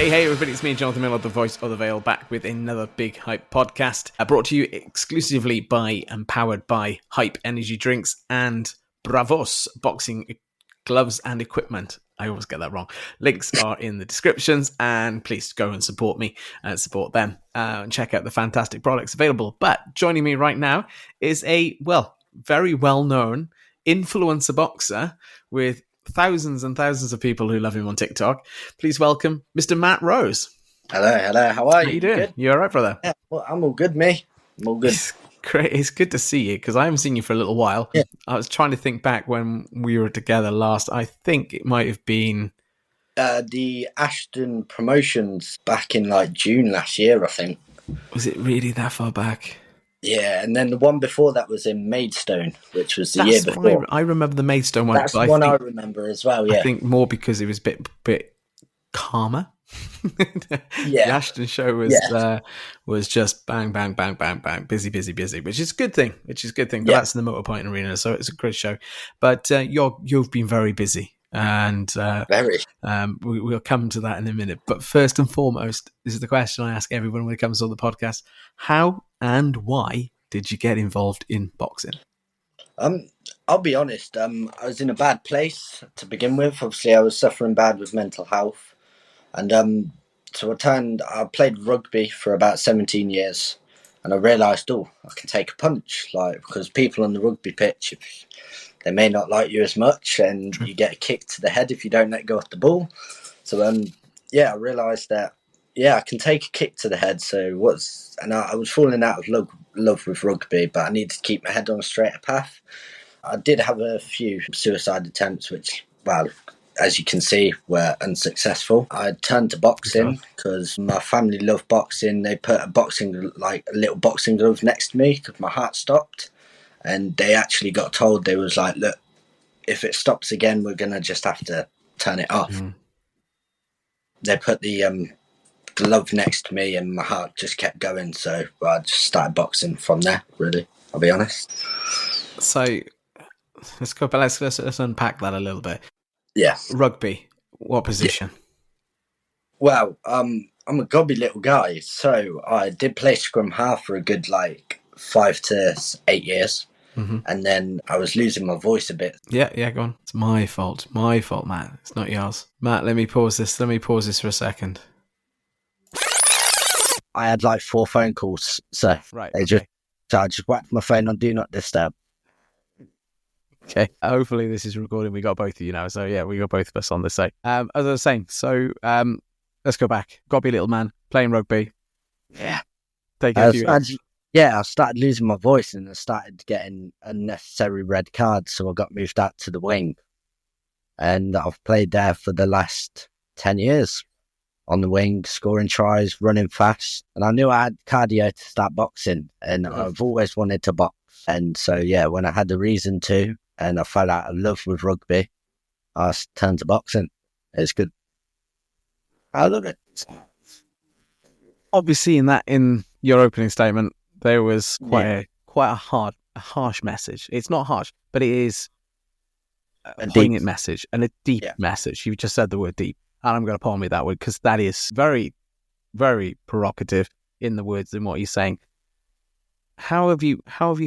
Hey everybody, it's me, Jonathan Miller, the voice of the Veil, back with another Big Hype podcast, brought to you exclusively by and powered by Hype Energy Drinks and Bravose boxing gloves and equipment. I always get that wrong. Links are in the descriptions, and please go and support me and support them and check out the fantastic products available. But joining me right now is a, very well-known influencer boxer with thousands and thousands of people who love him on TikTok. Please welcome Mr. Matt Rose. Hello. How are you? How you doing? Good? You all right, brother? Yeah, well, I'm all good, me. I'm all good. It's great. It's good to see you because I haven't seen you for a little while. Yeah. I was trying to think back when we were together last. I think it might have been the Ashton promotions back in like June last year, I think. Was it really that far back? Yeah, and then the one before that was in Maidstone, which was the year before. I remember the Maidstone one. That's the one I remember as well, yeah. I think more because it was a bit calmer. Yeah. The Ashton show was just bang, bang, bang, bang, bang, busy, which is a good thing. But that's in the Motorpoint Arena, so it's a great show. But you've been very busy. And very. We'll come to that in a minute. But first and foremost, this is the question I ask everyone when it comes to the podcast: how and why did you get involved in boxing? I'll be honest. I was in a bad place to begin with. Obviously, I was suffering bad with mental health, and so I played rugby for about 17 years, and I realised, I can take a punch, because people on the rugby pitch, they may not like you as much, and you get a kick to the head if you don't let go of the ball. So, I realised that, I can take a kick to the head. I was falling out of love with rugby, but I needed to keep my head on a straighter path. I did have a few suicide attempts, which, as you can see, were unsuccessful. I turned to boxing because my family loved boxing. They put a little boxing glove next to me because my heart stopped. And they actually got told, they was like, look, if it stops again, we're going to just have to turn it off. Mm. They put the glove next to me and my heart just kept going. So I just started boxing from there, really, I'll be honest. So let's unpack that a little bit. Yeah. Rugby, what position? Yeah. Well, I'm a gobby little guy. So I did play scrum half for a good 5 to 8 years. Mm-hmm. And then I was losing my voice a bit. Yeah, go on. It's my fault, Matt. It's not yours. Matt, let me pause this for a second. I had 4 phone calls, so right. I just whacked my phone on Do Not Disturb. Okay. Hopefully this is recording. We got both of you now, so yeah, we got both of us on this side. As I was saying, so let's go back. Gobby little man playing rugby. Yeah. Take a few. I started losing my voice and I started getting unnecessary red cards, so I got moved out to the wing. And I've played there for the last 10 years on the wing, scoring tries, running fast. And I knew I had cardio to start boxing, and I've always wanted to box. And so, when I had the reason to, and I fell out of love with rugby, I turned to boxing. It's good. I love it. Obviously, in your opening statement, there was quite a harsh message. It's not harsh, but it is a poignant message and a deep message. You just said the word deep, and I'm going to palm you that word because that is very, very provocative in the words and what you're saying. How have you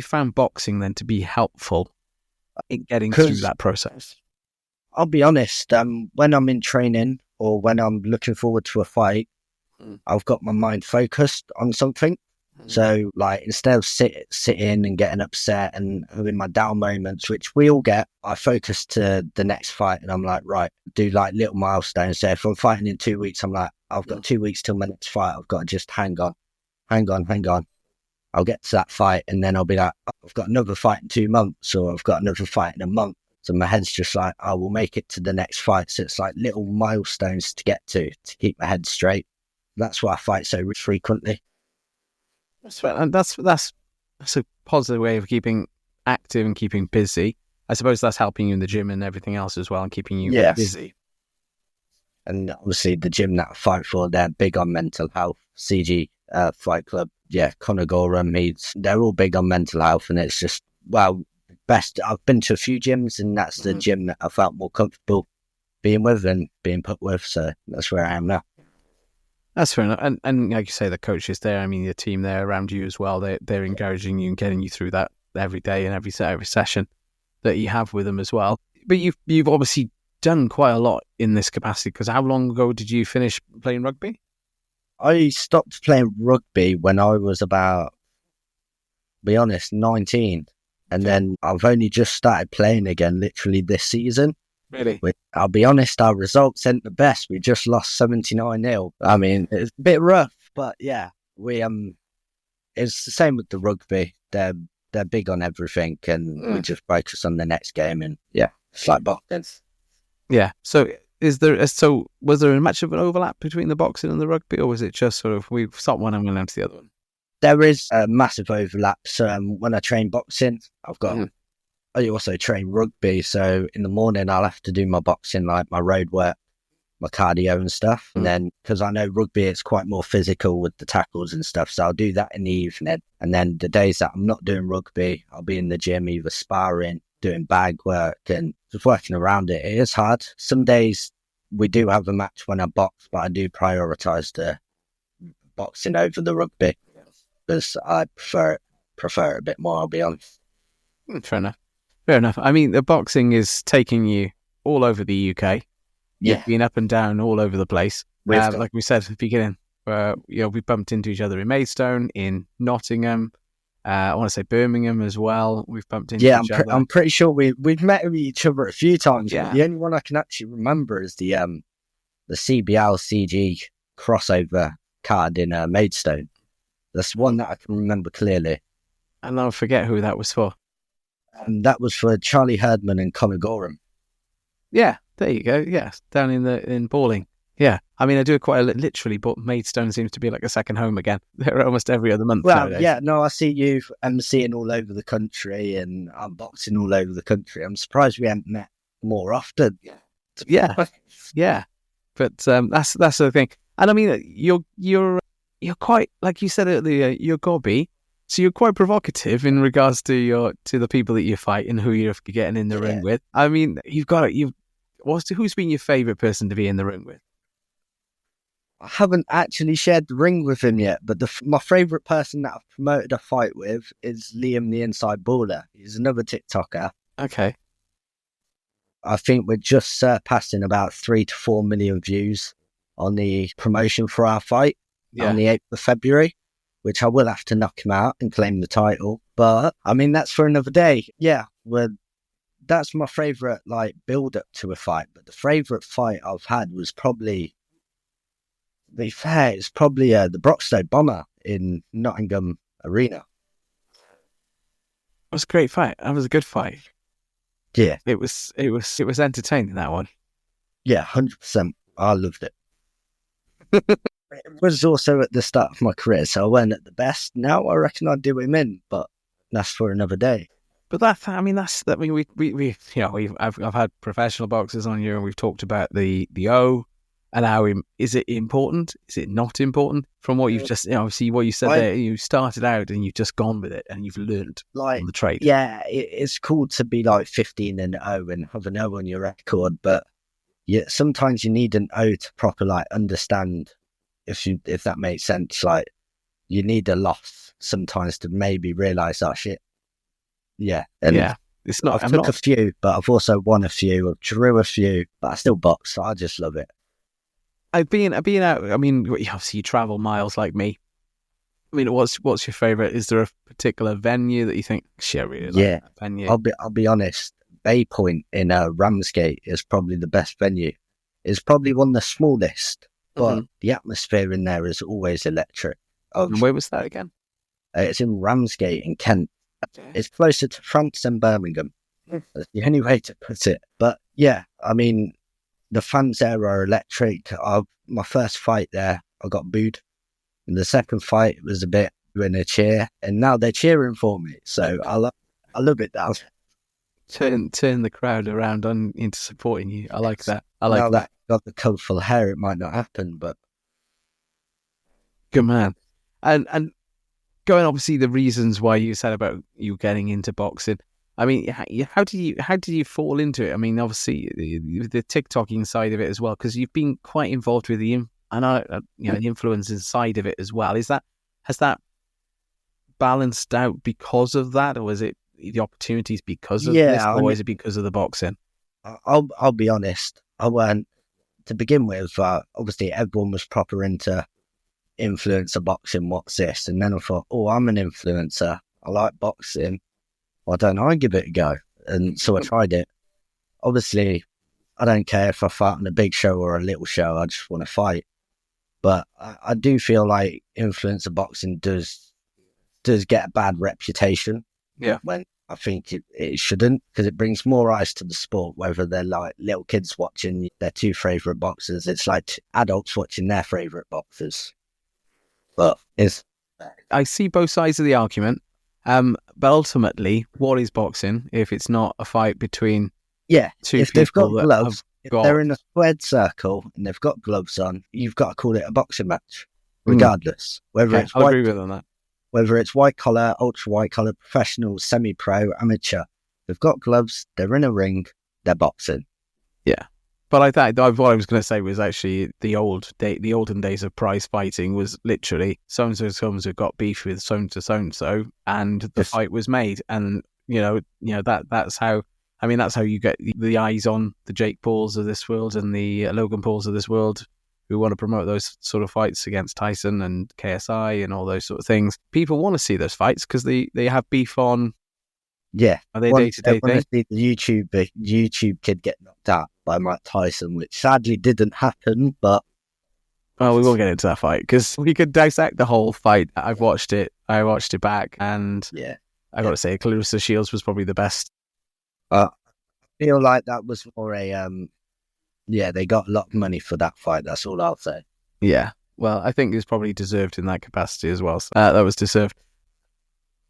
found boxing then to be helpful in getting through that process? I'll be honest. When I'm in training or when I'm looking forward to a fight, I've got my mind focused on something. So, instead of sitting and getting upset and having my down moments, which we all get, I focus to the next fight, and I'm like, right, do little milestones. So if I'm fighting in 2 weeks, I'm like, I've got 2 weeks till my next fight. I've got to just hang on. I'll get to that fight, and then I'll be like, I've got another fight in 2 months, or I've got another fight in a month. So my head's just like, I will make it to the next fight. So it's little milestones to get to keep my head straight. That's why I fight so frequently. And that's a positive way of keeping active and keeping busy. I suppose that's helping you in the gym and everything else as well, and keeping you busy. And obviously the gym that I fight for, they're big on mental health. CG Fight Club, Conor Gorham, they're all big on mental health, and it's just, best. I've been to a few gyms, and that's the gym that I felt more comfortable being with and being put with, so that's where I am now. That's fair enough. And like you say, the coach is there. I mean, your team there around you as well. They're encouraging you and getting you through that every day and every session that you have with them as well. But you've obviously done quite a lot in this capacity, because how long ago did you finish playing rugby? I stopped playing rugby when I was about, be honest, 19. And then I've only just started playing again literally this season. Really? Which, I'll be honest, our results ain't the best. We just lost 79-0. I mean, it's a bit rough, but yeah, we it's the same with the rugby. They're big on everything, and we just focus on the next game, and yeah, it's like boxing. Yeah. So was there much of an overlap between the boxing and the rugby, or was it just sort of we stop one and we'll into the other one? There is a massive overlap. So when I train boxing, I also train rugby. So in the morning, I'll have to do my boxing, like my road work, my cardio and stuff. And then, because I know rugby, it's quite more physical with the tackles and stuff. So I'll do that in the evening. And then the days that I'm not doing rugby, I'll be in the gym, either sparring, doing bag work, and just working around it. It is hard. Some days we do have a match when I box, but I do prioritise the boxing over the rugby, because I prefer it a bit more, I'll be honest. Fair enough. Fair enough. I mean, the boxing is taking you all over the UK. You've been up and down all over the place. Like we said at the beginning, we bumped into each other in Maidstone, in Nottingham. I want to say Birmingham as well. We've bumped into each other. I'm pretty sure we've met each other a few times. Yeah. The only one I can actually remember is the CBL CG crossover card in Maidstone. That's one that I can remember clearly. And I'll forget who that was for. And that was for Charlie Herdman and Conor Gorham. Yeah, there you go. Yeah, down in Balling. Yeah, I mean, I do it quite literally, but Maidstone seems to be like a second home again. They're almost every other month nowadays. Yeah, no, I see you emceeing all over the country and I'm boxing all over the country. I'm surprised we haven't met more often. Yeah. But that's the thing. And I mean, you're quite, like you said earlier, you're gobby. So you're quite provocative in regards to the people that you fight and who you're getting in the ring with. I mean, who's been your favourite person to be in the ring with? I haven't actually shared the ring with him yet, but my favourite person that I've promoted a fight with is Liam the Inside Baller. He's another TikToker. Okay. I think we're just surpassing about 3 to 4 million views on the promotion for our fight on the 8th of February. Which I will have to knock him out and claim the title. But, I mean, that's for another day. Yeah, that's my favourite, build-up to a fight. But the favourite fight I've had was probably, to be fair, it's probably the Broxtowe Bomber in Nottingham Arena. It was a great fight. That was a good fight. Yeah. It was entertaining, that one. Yeah, 100%. I loved it. It was also at the start of my career, so I weren't at the best. Now I reckon I'd do him in, but that's for another day. But I've had professional boxers on here, and we've talked about the O, and how is it important? Is it not important? From what you've just, obviously what you said there, you started out and you've just gone with it, and you've learned on the trade. Yeah, it's cool to be 15-0 and have an O on your record, but sometimes you need an O to proper understand. If that makes sense, you need a loss sometimes to maybe realise, oh shit. Yeah. It's not. I've took a few, but I've also won a few. I've drew a few, but I still box. So I just love it. I've been out. I mean, obviously you travel miles like me. I mean, what's your favourite? Is there a particular venue that you think, shit, I really like that venue? I'll be honest. Bay Point in Ramsgate is probably the best venue. It's probably one of the smallest. But the atmosphere in there is always electric. And where was that again? It's in Ramsgate in Kent. Okay. It's closer to France than Birmingham. That's the only way to put it. But yeah, I mean, the fans there are electric. My first fight there, I got booed. And the second fight was a bit in a cheer. And now they're cheering for me. So I love it now. Turn the crowd around into supporting you. I like that. Now that I've got the colourful hair, it might not happen, but good man. And going, obviously, the reasons why you said about you getting into boxing. I mean, how did you fall into it? I mean, obviously the TikToking side of it as well, because you've been quite involved with the and the influence inside of it as well. Has that balanced out because of that, or is it the opportunities because of this, Yeah, I or mean, is it because of the boxing? I'll be honest. I weren't to begin with. Obviously, everyone was proper into influencer boxing. What's this? And then I thought, oh, I'm an influencer. I like boxing. Why don't I give it a go? And so I tried it. Obviously, I don't care if I fight on a big show or a little show. I just want to fight. But I do feel like influencer boxing does get a bad reputation. Yeah. When I think it shouldn't, because it brings more eyes to the sport, whether they're like little kids watching their two favourite boxers. It's like adults watching their favourite boxers. But I see both sides of the argument. But ultimately, what is boxing if it's not a fight between yeah, two if they've people got that gloves, have if got? they're in a squared circle and they've got gloves on, you've got to call it a boxing match, regardless. Okay, I'll agree with on that. Whether it's white collar, ultra white collar, professional, semi-pro, amateur, they've got gloves, they're in a ring, they're boxing. Yeah. But I thought what I was going to say was actually the olden days of prize fighting was literally so and so got beef with so and so, and the fight was made, and that's how. I mean, that's how you get the eyes on the Jake Pauls of this world and the Logan Pauls of this world, who want to promote those sort of fights against Tyson and KSI and all those sort of things. People want to see those fights because they have beef on. Yeah, are they day-to-day thing? thing? See the YouTube kid get knocked out by Mike Tyson, which sadly didn't happen. But well, we won't get into that fight because we could dissect the whole fight. I've watched it. I watched it back, and I got to say, Clarissa Shields was probably the best. I feel like that was more a they got a lot of money for that fight. That's all I'll say. Yeah, well, I think it's probably deserved in that capacity as well. So, that was deserved.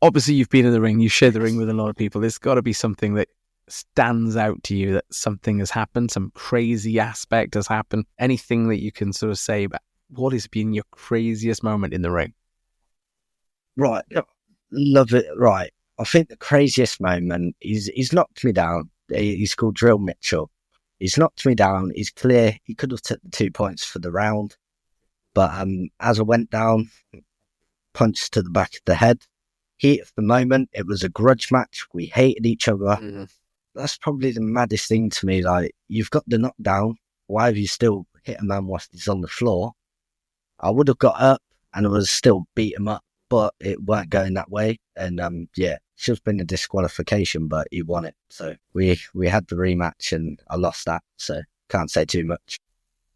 Obviously, you've been in the ring. You share the ring with a lot of people. There's got to be something that stands out to you, that something has happened, some crazy aspect has happened. Anything that you can sort of say about what has been your craziest moment in the ring? Right, love it. Right, I think the craziest moment is he's knocked me down. He's called Drill Mitchell. He's knocked me down. He's clear. He could have took the 2 points for the round, but as I went down, punched to the back of the head. Heat of the moment. It was a grudge match. We hated each other. Mm-hmm. That's probably the maddest thing to me. Like, you've got the knockdown. Why have you still hit a man whilst he's on the floor? I would have got up and I would still beat him up, but it weren't going that way. And should have been a disqualification, but he won it. So we had the rematch and I lost that. So can't say too much.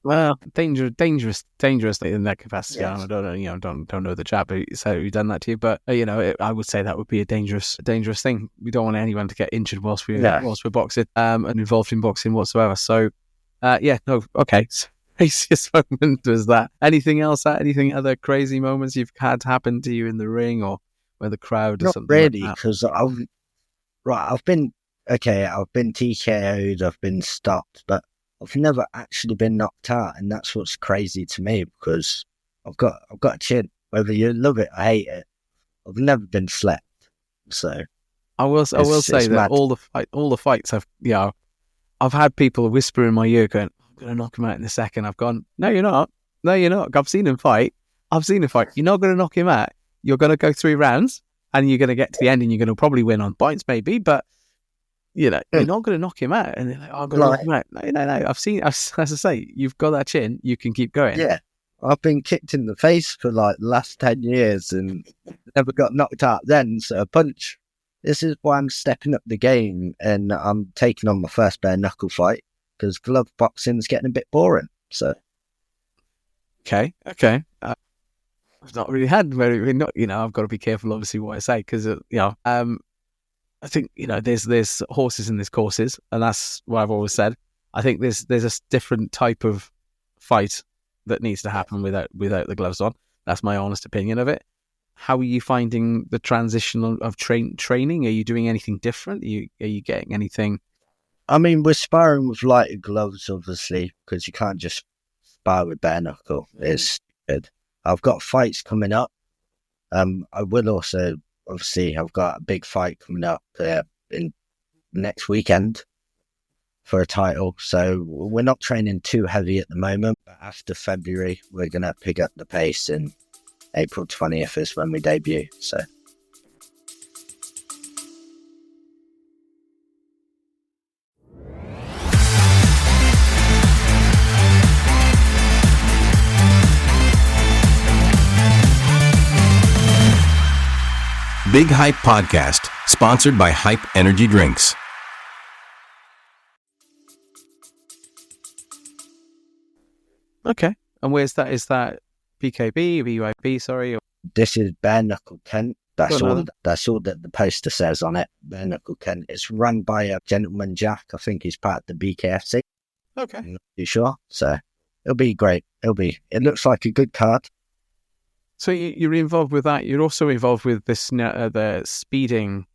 Well, dangerous in that capacity. Yes. I don't know, don't know the chap who done that to you, but I would say that would be a dangerous thing. We don't want anyone to get injured whilst we're boxing, and involved in boxing whatsoever. So, okay. Craziest moment was that. Anything else? Anything other crazy moments you've had happen to you in the ring or where the crowd or Not something? Really, like because I've been TKO'd, I've been stopped, but I've never actually been knocked out, and that's what's crazy to me because I've got a chin. Whether you love it or hate it, I've never been slept. So I will say that mad. all the fights I've had people whisper in my ear going, "I'm going to knock him out in a second." I've gone, "No, you're not. No, you're not. I've seen him fight. You're not going to knock him out. You're going to go 3 rounds, and you're going to get to the end, and you're going to probably win on points, maybe, but." You're not going to knock him out. And they're like, I'm going to knock him out. No. I've seen, as I say, you've got that chin. You can keep going. Yeah. I've been kicked in the face for like the last 10 years and never got knocked out then. So a punch. This is why I'm stepping up the game and I'm taking on my first bare knuckle fight because glove boxing's getting a bit boring. So. Okay. I've not really had I've got to be careful, obviously, what I say because, I think there's horses and there's courses, and that's what I've always said. I think there's a different type of fight that needs to happen without the gloves on. That's my honest opinion of it. How are you finding the transition of training? Are you doing anything different? Are you getting anything? I mean, we're sparring with lighter gloves, obviously, because you can't just spar with bare knuckle. It's stupid. I've got fights coming up. I will also. Obviously, I've got a big fight coming up in next weekend. for a title. So we're not training too heavy at the moment, but after February, we're going to pick up the pace, and April 20th is when we debut. So. Big Hype Podcast, sponsored by Hype Energy Drinks. Okay. And where's that? Is that BKB, BYB, sorry? Or... This is Bare Knuckle Kent. That's Got all that the poster says on it. Bare Knuckle Kent. It's run by a gentleman Jack. I think he's part of the BKFC. Okay. I'm not too sure. So it'll be great. It looks like a good card. So you're involved with that. You're also involved with this the speeding,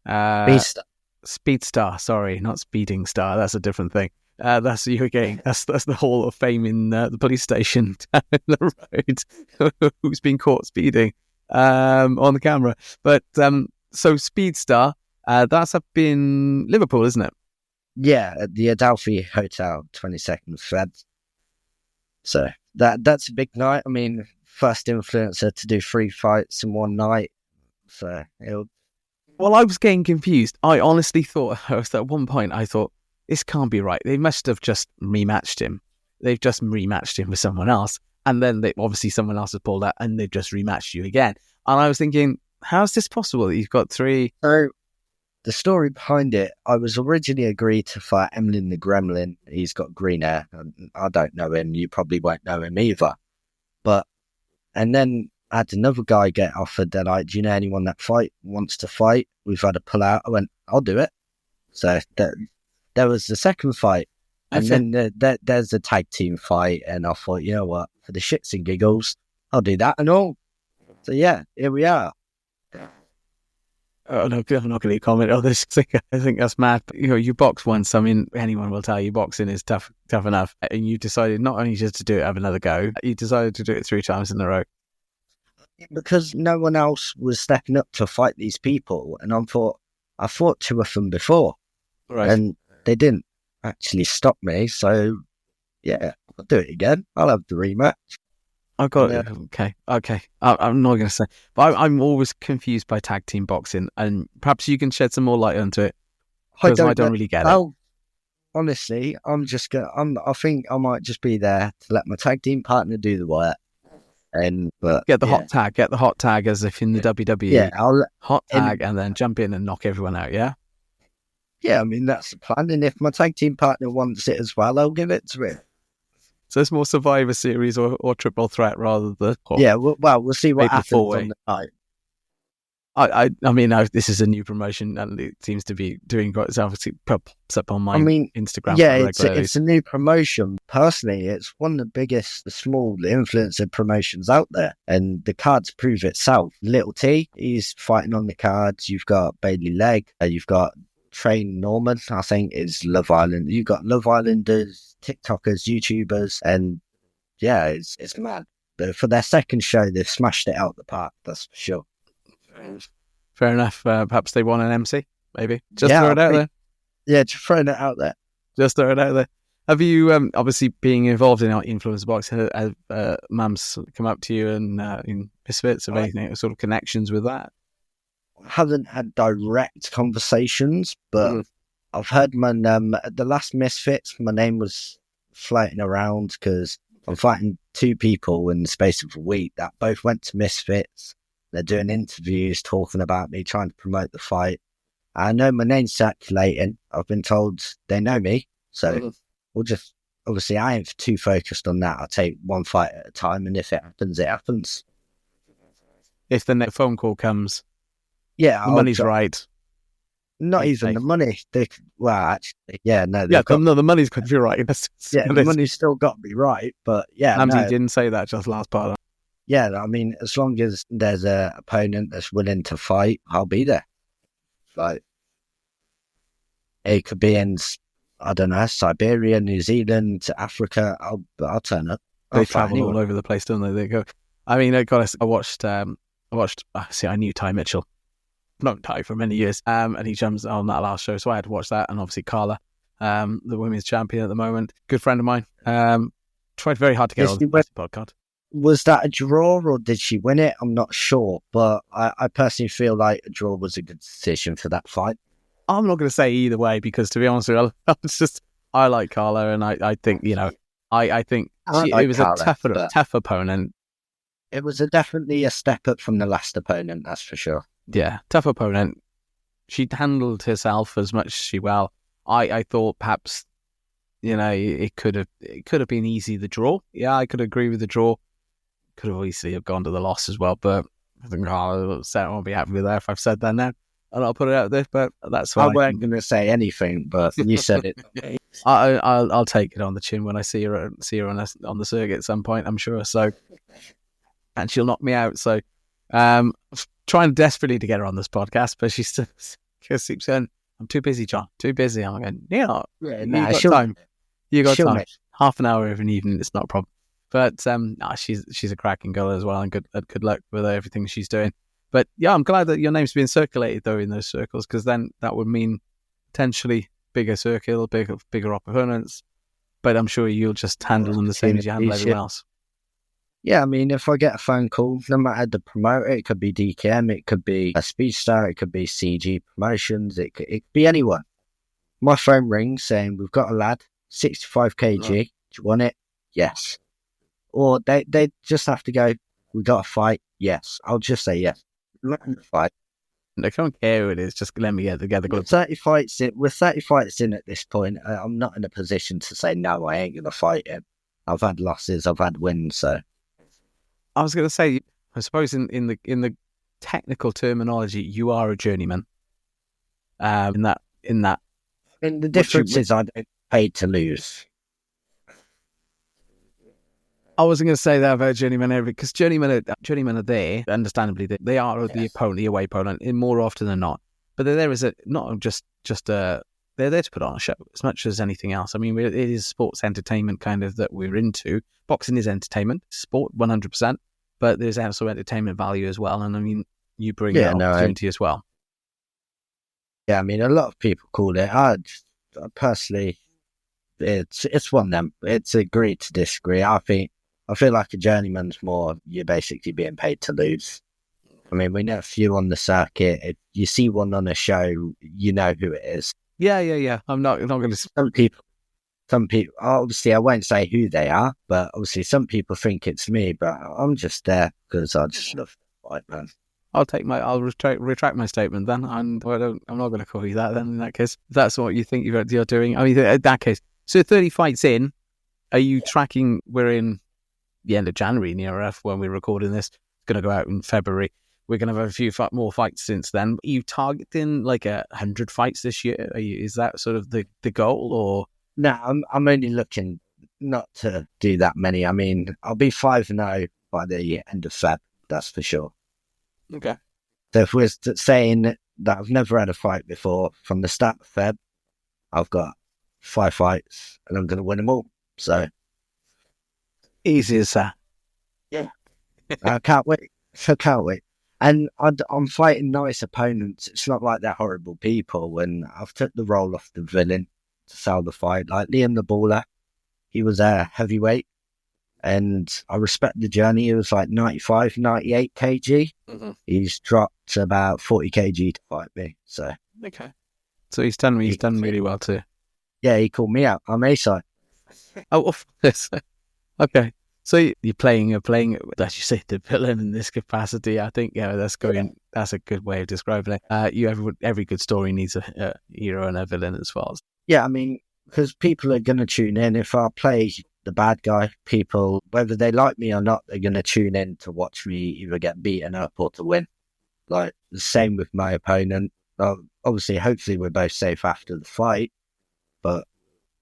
Speedstar. Sorry, not Speeding Star. That's a different thing. That's you again. That's the Hall of Fame in the police station down the road. Who's been caught speeding on the camera? But so Speedstar. That's up in Liverpool, isn't it? Yeah, at the Adelphi Hotel, 22nd of Feb. So that's a big night. I mean, first influencer to do 3 fights in one night. So well, I was getting confused. I honestly thought, at one point, I thought, this can't be right. They must have just rematched him. They've just rematched him with someone else. And then obviously someone else has pulled out and they've just rematched you again. And I was thinking, how is this possible that you've got 3? So the story behind it, I was originally agreed to fight Emlyn the Gremlin. He's got green hair. I don't know him. You probably won't know him either. And then I had another guy get offered. They're like, do you know anyone that wants to fight? We've had a pull out. I went, I'll do it. So there was the second fight. And then there's a tag team fight. And I thought, you know what? For the shits and giggles, I'll do that and all. So yeah, here we are. Oh, no, I'm not going to comment on this. I think that's mad. You know, you box once. I mean, anyone will tell you boxing is tough enough. And you decided not only just to do it, have another go, you decided to do it 3 times in a row. Because no one else was stepping up to fight these people. And I fought 2 of them before. Right. And they didn't actually stop me. So yeah, I'll do it again. I'll have the rematch. I've got it. Okay. I'm not going to say, but I'm always confused by tag team boxing, and perhaps you can shed some more light onto it because I don't really get it. Honestly, I think I might just be there to let my tag team partner do the work, get the hot tag as if in the WWE. Yeah, I'll hot tag and then jump in and knock everyone out. Yeah. Yeah, I mean that's the plan, and if my tag team partner wants it as well, I'll give it to him. So it's more Survivor Series or Triple Threat rather than... we'll see what happens on the night. I mean, this is a new promotion and it seems to be doing quite... It's obviously pops up on my Instagram. Yeah, it's a new promotion. Personally, it's one of the biggest, the small influencer promotions out there. And the cards prove itself. Little T, he's fighting on the cards. You've got Bailey Legg. You've got Train Norman, I think, is Love Island. You've got Love Islanders, TikTokers, YouTubers, and yeah, it's mad. But for their second show, they've smashed it out the park, that's for sure. Fair enough. Perhaps they want an MC, maybe. Throw it out there. Yeah, just throwing it out there. Just throw it out there. Have you, obviously being involved in our influencer box, have mums come up to you and in Misfits, have anything sort of connections with that? Haven't had direct conversations, but I've heard the last Misfits, my name was floating around because I'm fighting 2 people in the space of a week that both went to Misfits. They're doing interviews, talking about me, trying to promote the fight. I know my name's circulating. I've been told they know me, so we'll just, obviously I ain't too focused on that. I'll take one fight at a time, and if it happens, it happens. If the next phone call comes, yeah, the money's right. Not even the money. The money's got to be right. The money's still got to be right. But yeah, Ramsey didn't say that just last part. Yeah, I mean, as long as there's an opponent that's willing to fight, I'll be there. Like, it could be in, I don't know, Siberia, New Zealand, Africa. I'll turn up. They travel all over the place, don't they? They go. I mean, I watched. I knew Ty Mitchell. Known Ty for many years, and he jumps on that last show, so I had to watch that, and obviously Carla, the women's champion at the moment. Good friend of mine. Tried very hard to get on the podcast. Was that a draw or did she win it? I'm not sure, but I personally feel like a draw was a good decision for that fight. I'm not going to say either way because, to be honest with you, I like Carla, and I think, I think it was Carla, a tough opponent. It was definitely a step up from the last opponent, that's for sure. Yeah, tough opponent. She handled herself as much as she well. I thought perhaps, it could have been easy, the draw. Yeah, I could agree with the draw. Could have easily have gone to the loss as well, but I think Carla won't be happy with that if I've said that now. And I'll put it out there, but that's why I weren't going to say anything, but you said it. I'll take it on the chin when I see her on the circuit at some point, I'm sure. So, and she'll knock me out. So, I'm trying desperately to get her on this podcast, but she still keeps saying, "I'm too busy, John. Too busy." I'm going, you got time. You got time. Half an hour of an evening, it's not a problem. But she's a cracking girl as well, and good luck with everything she's doing. But yeah, I'm glad that your name's being circulated though in those circles, because then that would mean potentially bigger circle, bigger opponents. But I'm sure you'll just handle them the same as you handle everyone else. Yeah, I mean, if I get a phone call, no matter the promoter, it could be DKM, it could be a Speedstar, it could be CG Promotions, it could be anyone. My phone rings saying, "We've got a lad, 65 kg, do you want it?" Yes. Or they just have to go, "We got a fight." Yes. I'll just say yes. Let me fight. I don't care who it is, just let me get together. We're 30 fights in at this point. I'm not in a position to say, no, I ain't going to fight him. I've had losses, I've had wins, so. I was going to say, I suppose in the technical terminology, you are a journeyman. In that. And the difference is I don't pay to lose. I wasn't going to say that about journeymen, because journeymen are there, understandably. They are the opponent, the away opponent, more often than not. But they're there as not just they're there to put on a show as much as anything else. I mean, it is sports entertainment kind of that we're into. Boxing is entertainment, sport 100%, but there's also entertainment value as well. And I mean, you bring that opportunity as well. Yeah, I mean, a lot of people call it. I personally, it's one of them. It's agree to disagree. I feel like a journeyman's more, you're basically being paid to lose. I mean, we know a few on the circuit. If you see one on a show, you know who it is. Yeah. I'm not going to... Some people, obviously, I won't say who they are, but obviously some people think it's me, but I'm just there because I just love the fight, man. I'll retract my statement then, and I'm not going to call you that then in that case. If that's what you think you're doing. I mean, in that case, so 30 fights in, are you tracking, we're in the end of January near enough when we're recording this. It's going to go out in February. We're going to have a few more fights since then. Are you targeting like 100 fights this year? Is that sort of the goal, or? No, I'm only looking not to do that many. I mean, I'll be 5-0 by the end of Feb, that's for sure. Okay. So if we're saying that I've never had a fight before, from the start of Feb, I've got 5 fights and I'm going to win them all. So easy as that. Yeah. I can't wait. And I'm fighting nice opponents. It's not like they're horrible people. And I've took the role off the villain to sell the fight. Like Liam the Baller, he was a heavyweight. And I respect the journey. He was like 95, 98 kg. Mm-hmm. He's dropped about 40 kg to fight me. So okay. So he's done really well too. Yeah, he called me out. I'm A-side. Oh, okay. So you're playing, as you say, the villain in this capacity. I think, that's a good way of describing it. Every good story needs a hero and a villain as well. Yeah, I mean, because people are going to tune in. If I play the bad guy, people, whether they like me or not, they're going to tune in to watch me either get beaten up or to win. Like, the same with my opponent. Obviously, hopefully we're both safe after the fight, but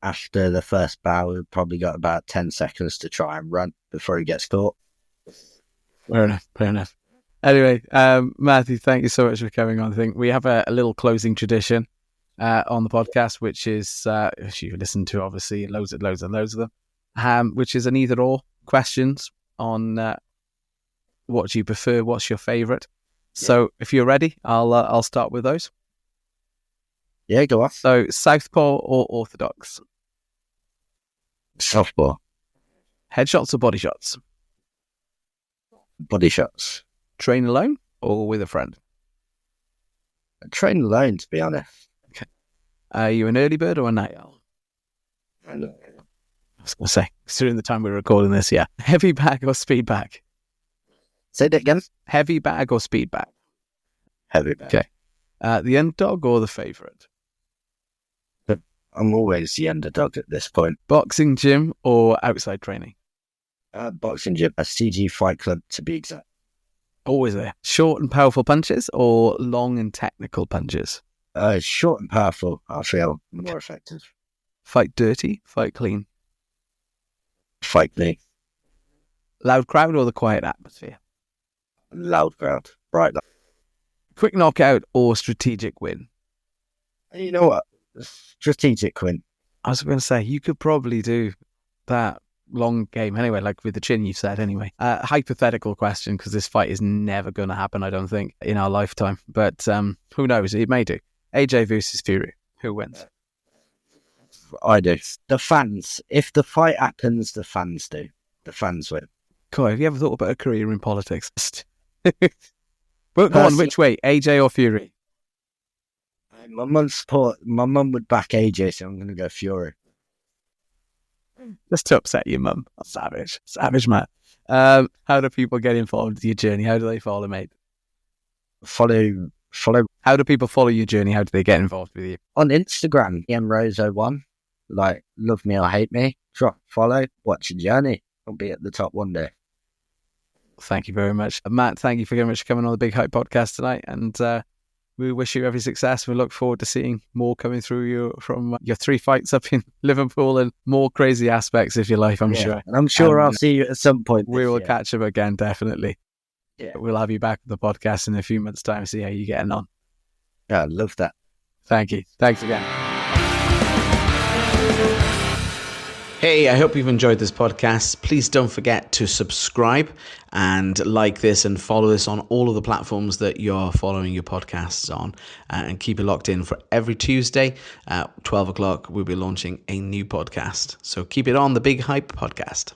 after the first bout, we've probably got about 10 seconds to try and run before he gets caught. Fair enough. Anyway, Matthew, thank you so much for coming on. I think we have a little closing tradition on the podcast, which is, you listen to, obviously, loads of them, which is an either-or questions on what do you prefer, what's your favourite. So if you're ready, I'll start with those. Yeah, go on. So, southpaw or orthodox? Softball. Headshots or body shots? Body shots. Train alone or with a friend? Train alone, to be honest. Are you an early bird or a night owl? I was going to say, considering the time we're recording this, yeah. Heavy bag or speed bag? Say that again. Heavy bag or speed bag? Heavy bag. Okay. The underdog or the favourite? I'm always the underdog at this point. Boxing gym or outside training? Boxing gym, a CG Fight Club to be exact. Always there. Short and powerful punches or long and technical punches? Short and powerful, I feel more effective. Fight dirty, fight clean? Fight me. Loud crowd or the quiet atmosphere? Loud crowd. Bright light. Quick knockout or strategic win? You know what? Strategic win. I was going to say, you could probably do that long game anyway, like with the chin you said anyway. Hypothetical question, because this fight is never going to happen, I don't think, in our lifetime. But who knows? It may do. AJ versus Fury. Who wins? I do. The fans. If the fight happens, the fans do. The fans win. Cool. Have you ever thought about a career in politics? But go on, which way? AJ or Fury? My mum would back AJ, so I'm going to go Fury. Just to upset your mum. Savage. Savage, man. How do people get involved with your journey? How do they follow, mate? Follow. How do people follow your journey? How do they get involved with you? On Instagram, EMRose01. Like, love me or hate me. Drop, follow, watch your journey. I'll be at the top one day. Thank you very much. Matt, thank you very much for coming on the Big Hype podcast tonight. And we wish you every success. We look forward to seeing more coming through you from your 3 fights up in Liverpool and more crazy aspects of your life, I'm sure. And I'm sure I'll see you at some point. We will catch up again, definitely. Yeah. We'll have you back on the podcast in a few months' time, see how you're getting on. Yeah, I love that. Thank you. Thanks again. Hey, I hope you've enjoyed this podcast. Please don't forget to subscribe and like this and follow this on all of the platforms that you're following your podcasts on, and keep it locked in for every Tuesday at 12 o'clock. We'll be launching a new podcast. So keep it on the Big Hype podcast.